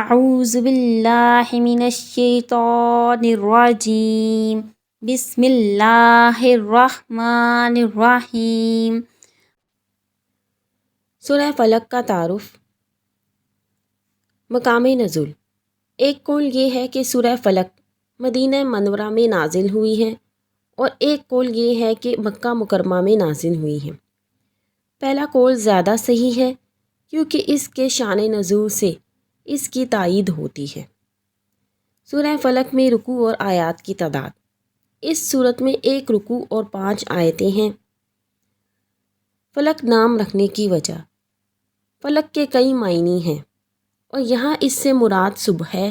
اعوذ باللہ من الشیطان الرجیم بسم اللہ الرحمن الرحیم۔ سورہ فلق کا تعارف۔ مقام نزول۔ ایک قول یہ ہے کہ سورہ فلق مدینہ منورہ میں نازل ہوئی ہے اور ایک قول یہ ہے کہ مکہ مکرمہ میں نازل ہوئی ہے۔ پہلا قول زیادہ صحیح ہے کیونکہ اس کے شان نزول سے اس کی تائید ہوتی ہے۔ سورہ فلق میں رکوع اور آیات کی تعداد۔ اس صورت میں 1 رکوع اور 5 آیتیں ہیں۔ فلق نام رکھنے کی وجہ۔ فلق کے کئی معنی ہیں اور یہاں اس سے مراد صبح ہے،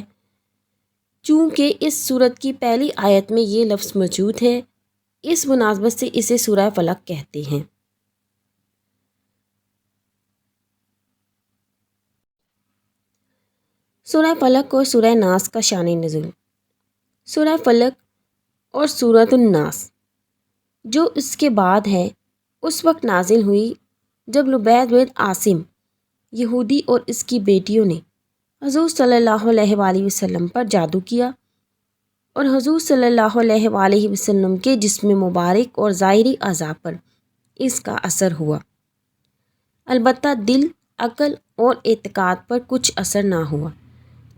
چونکہ اس سورت کی پہلی آیت میں یہ لفظ موجود ہے، اس مناسبت سے اسے سورہ فلق کہتے ہیں۔ سورہ فلق اور سورہ ناس کا شان نزول۔ سورہ فلق اور سورۃ الناس جو اس کے بعد ہے اس وقت نازل ہوئی جب لبید بن عاصم یہودی اور اس کی بیٹیوں نے حضور صلی اللہ علیہ وآلہ وسلم پر جادو کیا اور حضور صلی اللہ علیہ وآلہ وسلم کے جسم مبارک اور ظاہری اعضاء پر اس کا اثر ہوا، البتہ دل، عقل اور اعتقاد پر کچھ اثر نہ ہوا۔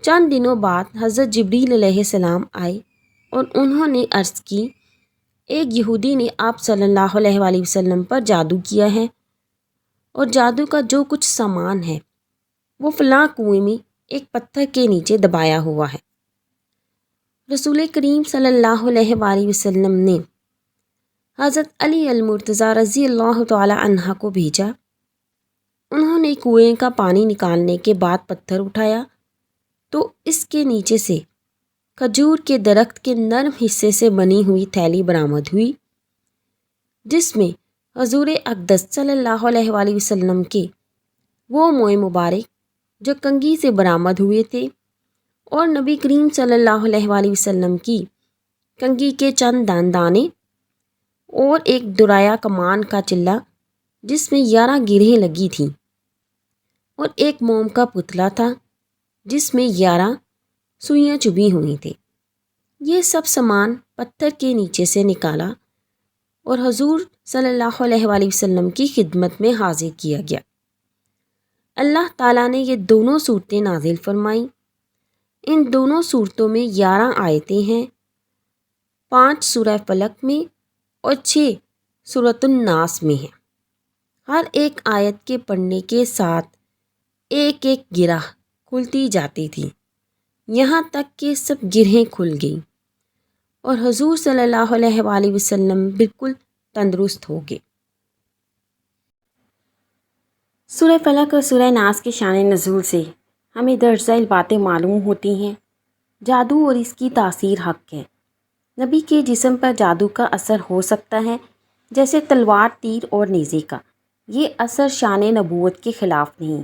چند دنوں بعد حضرت جبریل علیہ السلام آئے اور انہوں نے عرض کی، ایک یہودی نے آپ صلی اللہ علیہ وآلہ وسلم پر جادو کیا ہے اور جادو کا جو کچھ سامان ہے وہ فلاں کنویں میں ایک پتھر کے نیچے دبایا ہوا ہے۔ رسول کریم صلی اللہ علیہ وآلہ وسلم نے حضرت علی المرتضیٰ رضی اللہ تعالی عنہ کو بھیجا۔ انہوں نے کنویں کا پانی نکالنے کے بعد پتھر اٹھایا تو اس کے نیچے سے کھجور کے درخت کے نرم حصے سے بنی ہوئی تھیلی برآمد ہوئی، جس میں حضور اقدس صلی اللہ علیہ وآلہ وسلم کے وہ موئے مبارک جو کنگھی سے برآمد ہوئے تھے اور نبی کریم صلی اللہ علیہ وآلہ وسلم کی کنگھی کے چند دانے اور ایک درایا کمان کا چلہ جس میں 11 گرہیں لگی تھیں اور ایک موم کا پتلا تھا جس میں 11 سوئیاں چبھی ہوئی تھیں۔ یہ سب سامان پتھر کے نیچے سے نکالا اور حضور صلی اللہ علیہ وآلہ وسلم کی خدمت میں حاضر کیا گیا۔ اللہ تعالیٰ نے یہ دونوں صورتیں نازل فرمائیں۔ ان دونوں صورتوں میں 11 آیتیں ہیں، 5 سورہ فلق میں اور 6 سورۃ الناس میں ہیں۔ ہر ایک آیت کے پڑھنے کے ساتھ ایک ایک گرہ کھلتی جاتی تھی، یہاں تک کہ سب گرہیں کھل گئیں اور حضور صلی اللہ علیہ وآلہ وسلم بالکل تندرست ہو گئے۔ سورہ فلق اور سورہ ناس کے شان نزول سے ہمیں درجہ باتیں معلوم ہوتی ہیں۔ جادو اور اس کی تاثیر حق ہے۔ نبی کے جسم پر جادو کا اثر ہو سکتا ہے جیسے تلوار، تیر اور نیزے کا۔ یہ اثر شان نبوت کے خلاف نہیں۔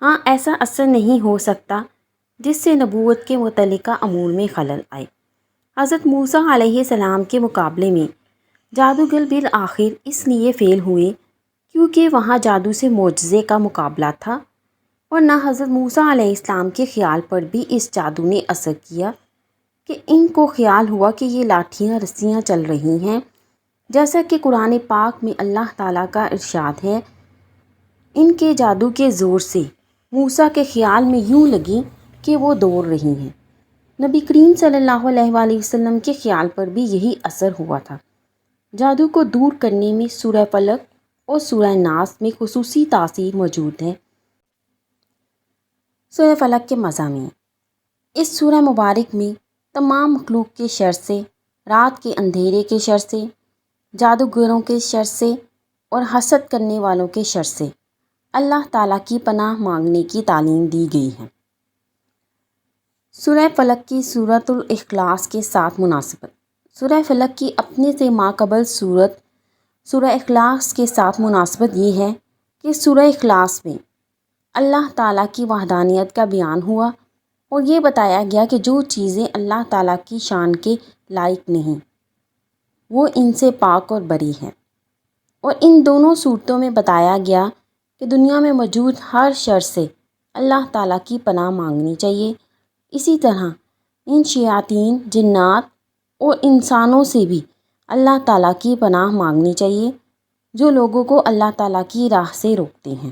ہاں، ایسا اثر نہیں ہو سکتا جس سے نبوت کے متعلقہ امور میں خلل آئے۔ حضرت موسیٰ علیہ السلام کے مقابلے میں جادوگر بالآخر اس لیے فیل ہوئے کیونکہ وہاں جادو سے معجزے کا مقابلہ تھا، اور نہ حضرت موسیٰ علیہ السلام کے خیال پر بھی اس جادو نے اثر کیا کہ ان کو خیال ہوا کہ یہ لاٹھیاں رسیاں چل رہی ہیں، جیسا کہ قرآن پاک میں اللہ تعالیٰ کا ارشاد ہے، ان کے جادو کے زور سے موسیٰ کے خیال میں یوں لگی کہ وہ دوڑ رہی ہیں۔ نبی کریم صلی اللہ علیہ وآلہ وسلم کے خیال پر بھی یہی اثر ہوا تھا۔ جادو کو دور کرنے میں سورہ فلق اور سورہ ناس میں خصوصی تاثیر موجود ہے۔ سورہ فلق کے مضامین۔ اس سورہ مبارک میں تمام مخلوق کے شر سے، رات کے اندھیرے کے شر سے، جادوگروں کے شر سے اور حسد کرنے والوں کے شر سے اللہ تعالیٰ کی پناہ مانگنے کی تعلیم دی گئی ہے۔ سورہ فلق کی سورۃ الاخلاص کے ساتھ مناسبت۔ سورہ فلق کی اپنے سے ماقبل سورت سورہ اخلاص کے ساتھ مناسبت یہ ہے کہ سورہ اخلاص میں اللہ تعالیٰ کی وحدانیت کا بیان ہوا اور یہ بتایا گیا کہ جو چیزیں اللہ تعالیٰ کی شان کے لائق نہیں وہ ان سے پاک اور بری ہیں، اور ان دونوں صورتوں میں بتایا گیا کہ دنیا میں موجود ہر شر سے اللہ تعالیٰ کی پناہ مانگنی چاہیے۔ اسی طرح ان شیاطین، جنات اور انسانوں سے بھی اللہ تعالیٰ کی پناہ مانگنی چاہیے جو لوگوں کو اللہ تعالیٰ کی راہ سے روکتے ہیں۔